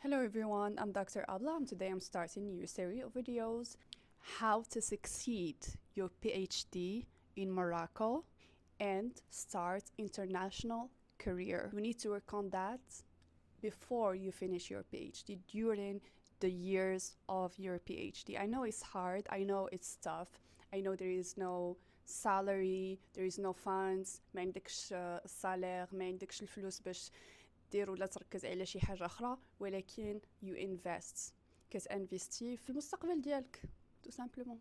Hello everyone, I'm Dr. Abla and today I'm starting a new series of videos how to succeed your PhD in Morocco and start international career. You need to work on that before you finish your PhD, during the years of your PhD. I know it's hard, I know it's tough, I know there is no salary, there is no funds, ما عندكش salaire, ما عندكش الفلوس باش دير ولا تركز على شي حاجة أخرى، ولكن you invest كتانفيستي في المستقبل ديالك tout simplement.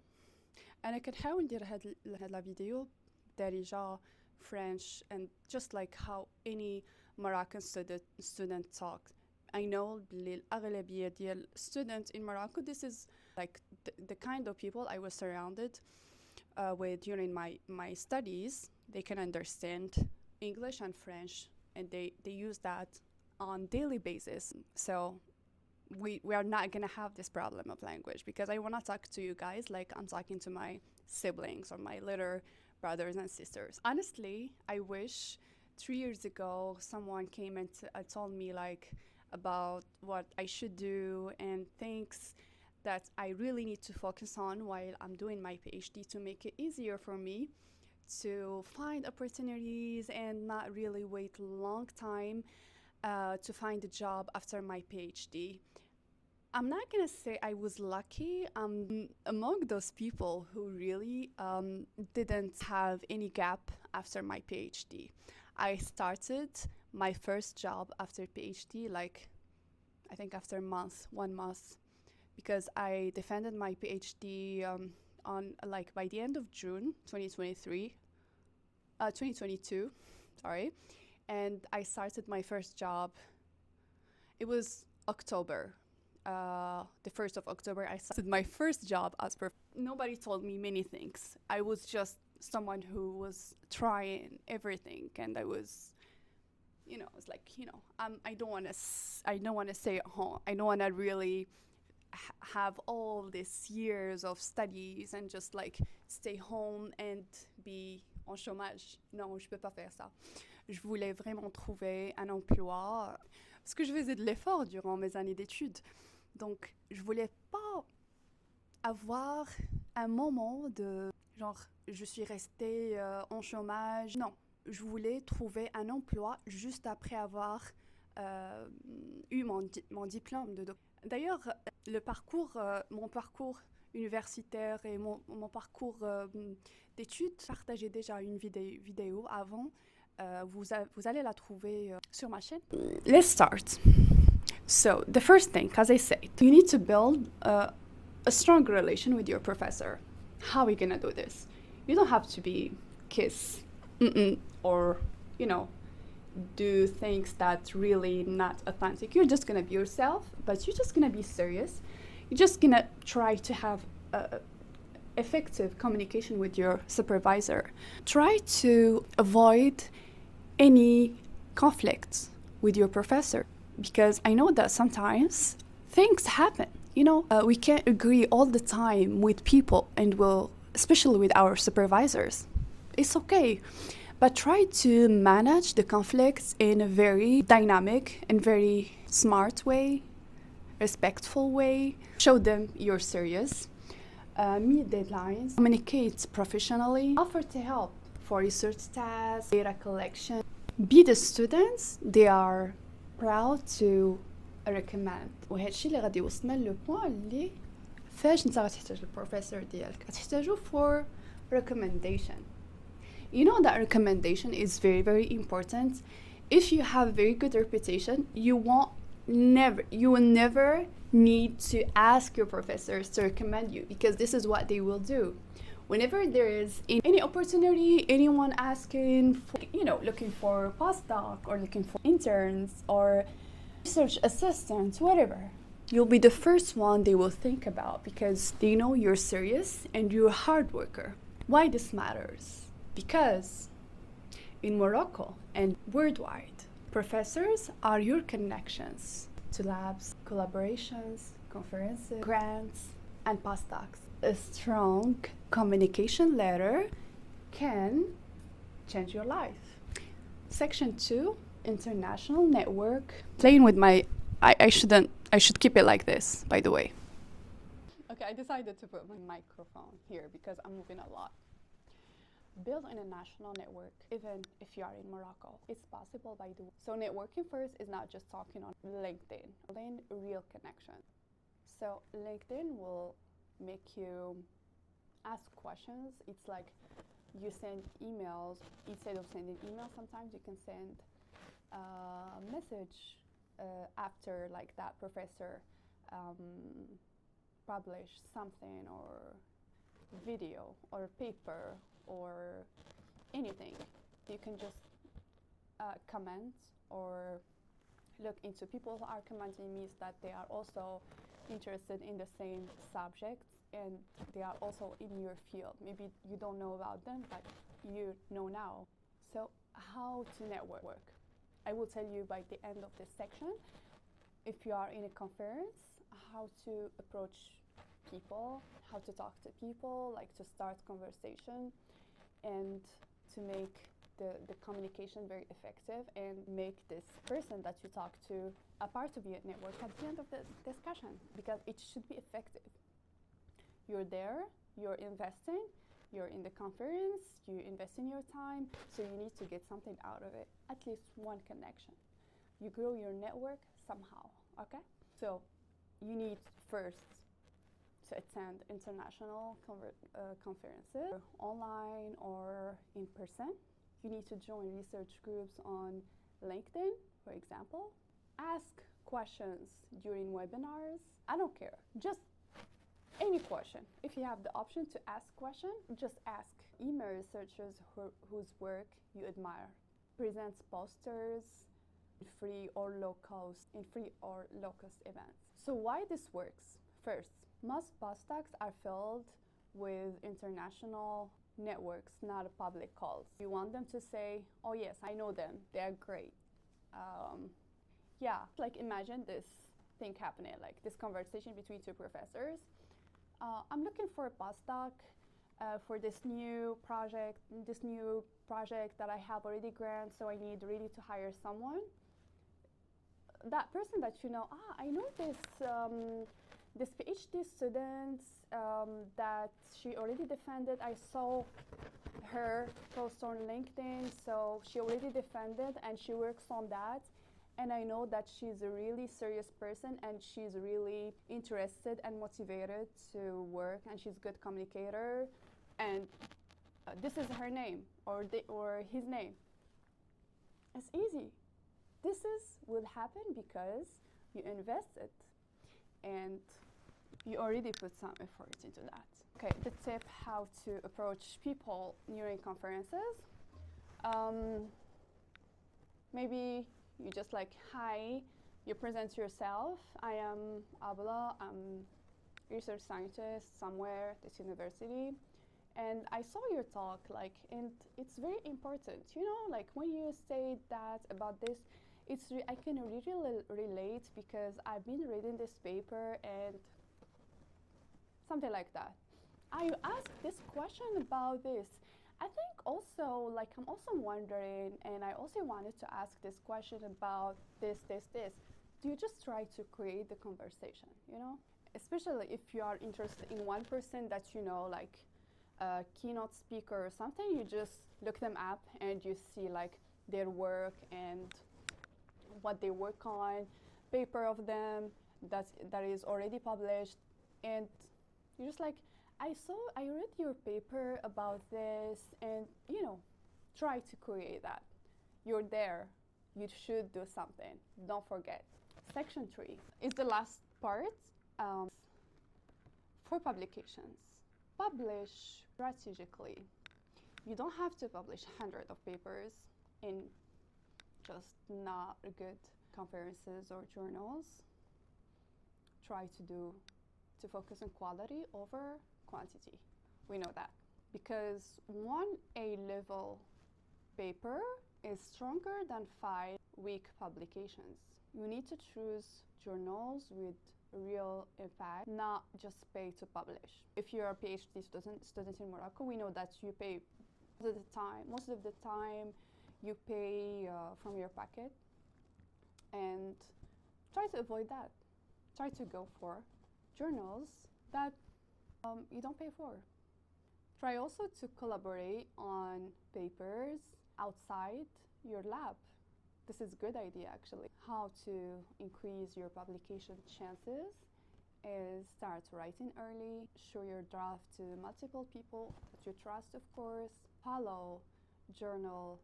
أنا كنحاول ندير هاد لا فيديو بدارجة French and just like how any Moroccan student talks. I know بلي الأغلبية ديال students in Morocco, this is like the kind of people I was surrounded with during my studies. They can understand English and French and they use that on daily basis. So we are not gonna have this problem of language because I want to talk to you guys like I'm talking to my siblings or my little brothers and sisters. Honestly, I wish 3 years ago someone came and told me like about what I should do and things that I really need to focus on while I'm doing my PhD to make it easier for me to find opportunities and not really wait a long time to find a job after my PhD. I'm not gonna say I was lucky. I'm among those people who really didn't have any gap after my PhD. I started my first job after PhD, like I think after 1 month, because I defended my PhD on like by the end of June 2022, sorry, and I started my first job. It was October, the 1st of October. I started my first job as nobody told me many things. I was just someone who was trying everything, and I was, it's like, I don't want to stay at home. I don't want to really have all these years of studies and just like stay home and be en chômage. Non, je peux pas faire ça. Je voulais vraiment trouver un emploi parce que je faisais de l'effort durant mes années d'études. Donc, je voulais pas avoir un moment de genre je suis restée en chômage. Non, je voulais trouver un emploi juste après avoir eu mon diplôme de doctorat. D'ailleurs, mon parcours universitaire et mon parcours d'études, partagez déjà une vidéo avant. Vous allez la trouver sur ma chaîne. Let's start. So, the first thing, as I said, you need to build a strong relation with your professor. How are you gonna do this? You don't have to be kiss or, do things that's really not authentic. You're just gonna be yourself, but you're just gonna be serious. You're just gonna try to have effective communication with your supervisor. Try to avoid any conflicts with your professor, because I know that sometimes things happen. We can't agree all the time with people, and especially with our supervisors. It's okay. But try to manage the conflicts in a very dynamic and very smart way, respectful way. Show them you're serious. Meet deadlines. Communicate professionally. Offer to help for research tasks, data collection. Be the students they are proud to recommend. وهذا الشيء اللي غادي يوصلنا للبوان اللي فاش انت غتحتاج البروفيسور ديالك غتحتاجو for recommendation. You know that recommendation is very, very important. If you have very good reputation, you will never need to ask your professors to recommend you, because this is what they will do. Whenever there is any opportunity, anyone asking for, looking for postdoc or looking for interns or research assistants, whatever, you'll be the first one they will think about, because they know you're serious and you're a hard worker. Why this matters? Because in Morocco and worldwide, professors are your connections to labs, collaborations, conferences, grants, and postdocs. A strong communication letter can change your life. Section 2, international network. Playing with my I shouldn't I should keep it like this, by the way. Okay, I decided to put my microphone here because I'm moving a lot. Build an international network, even if you are in Morocco. It's possible by doing. So networking first is not just talking on LinkedIn. Building real connection. So LinkedIn will make you ask questions. It's like you send emails. Instead of sending emails, sometimes you can send a message after like that professor published something or video or paper or anything. You can just comment or look into people who are commenting means that they are also interested in the same subject and they are also in your field. Maybe you don't know about them, but you know now. So how to network? I will tell you by the end of this section, if you are in a conference, how to approach people, how to talk to people, like to start conversation and to make the communication very effective and make this person that you talk to a part of your network at the end of the discussion, because it should be effective. You're there, you're investing, you're in the conference, you invest in your time, so you need to get something out of it, at least one connection. You grow your network somehow, okay? So you need first to attend international conferences, online or in person. You need to join research groups on LinkedIn, for example. Ask questions during webinars. I don't care, just any question. If you have the option to ask questions, just ask. Email researchers whose work you admire. Presents posters in free or low cost events. So why this works? First, most postdocs are filled with international networks, not a public calls. You want them to say, oh yes, I know them, they're great. Yeah, like imagine this thing happening, like this conversation between two professors. I'm looking for a postdoc for this new project that I have already grant, so I need really to hire someone. That person that you know, I know this PhD student that she already defended. I saw her post on LinkedIn, so she already defended and she works on that. And I know that she's a really serious person and she's really interested and motivated to work and she's a good communicator. And this is her name or his name. It's easy. This will happen because you invested and you already put some effort into that. Okay, the tip how to approach people during conferences. Maybe you just like, hi, you present yourself. I am Abla, I'm research scientist somewhere at this university. And I saw your talk, like, and it's very important, you know, like when you say that about this, I can really relate because I've been reading this paper and something like that. I asked this question about this. I think also, like, I'm also wondering, and I also wanted to ask this question about this. Do you just try to create the conversation, you know? Especially if you are interested in one person that you know, like a keynote speaker or something, you just look them up and you see like their work and what they work on, paper of them that is already published, and you're just like, I read your paper about this, and you know, try to create that. You're there, you should do something, don't forget. Section 3 is the last part for publications. Publish strategically. You don't have to publish hundreds of papers in just not good conferences or journals. Try to focus on quality over quantity. We know that because one A-level paper is stronger than 5 weak publications. You need to choose journals with real impact, not just pay to publish. If you're a PhD student in Morocco, we know that you pay most of the time you pay from your pocket, and try to avoid that. try to go for journals that you don't pay for. Try also to collaborate on papers outside your lab. This is a good idea actually. How to increase your publication chances is start writing early, show your draft to multiple people that you trust, of course, follow journal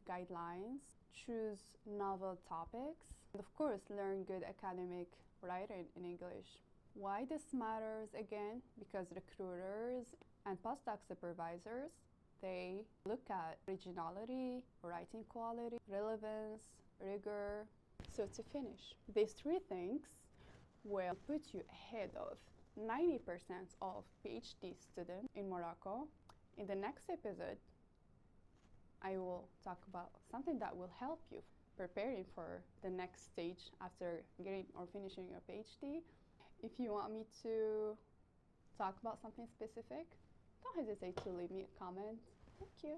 guidelines, choose novel topics, and of course learn good academic writing in English. Why this matters again? Because recruiters and postdoc supervisors, they look at originality, writing quality, relevance, rigor. So to finish, these three things will put you ahead of 90% of PhD students in Morocco. In the next episode, I will talk about something that will help you preparing for the next stage after getting or finishing your PhD. If you want me to talk about something specific, don't hesitate to leave me a comment. Thank you.